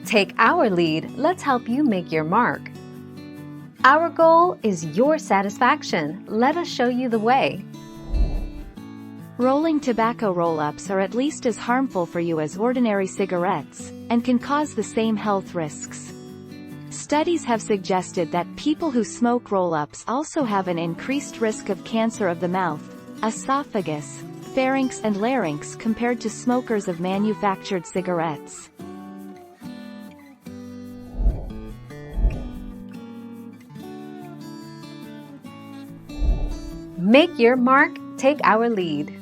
Take our lead, let's help you make your mark. Our goal is your satisfaction. Let us show you the way. Rolling tobacco roll-ups are at least as harmful for you as ordinary cigarettes, and can cause the same health risks. Studies have suggested that people who smoke roll-ups also have an increased risk of cancer of the mouth, esophagus, pharynx and larynx compared to smokers of manufactured cigarettes. Make your mark, take our lead.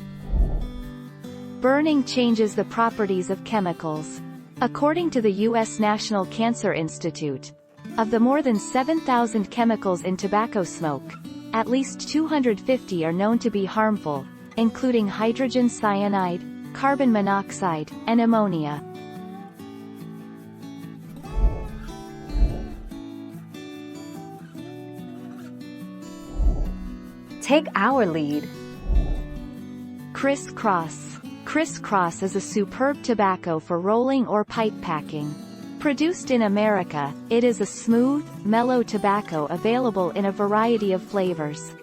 Burning changes the properties of chemicals. According to the U.S. National Cancer Institute, of the more than 7,000 chemicals in tobacco smoke, at least 250 are known to be harmful, including hydrogen cyanide, carbon monoxide, and ammonia. Take our lead. Criss-cross. Criss-cross is a superb tobacco for rolling or pipe packing. Produced in America, it is a smooth, mellow tobacco available in a variety of flavors.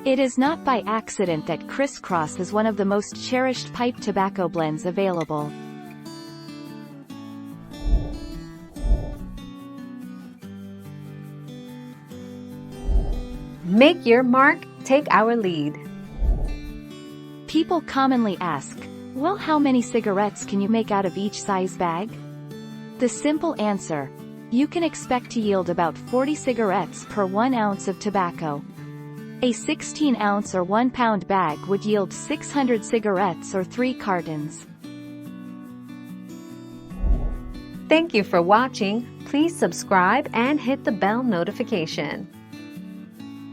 It is not by accident that Criss-cross is one of the most cherished pipe tobacco blends available. Make your mark, take our lead. People commonly ask, well, how many cigarettes can you make out of each size bag? The simple answer: you can expect to yield about 40 cigarettes per 1 ounce of tobacco. A 16-ounce or 1-pound bag would yield 600 cigarettes or 3 cartons. Thank you for watching. Please subscribe and hit the bell notification.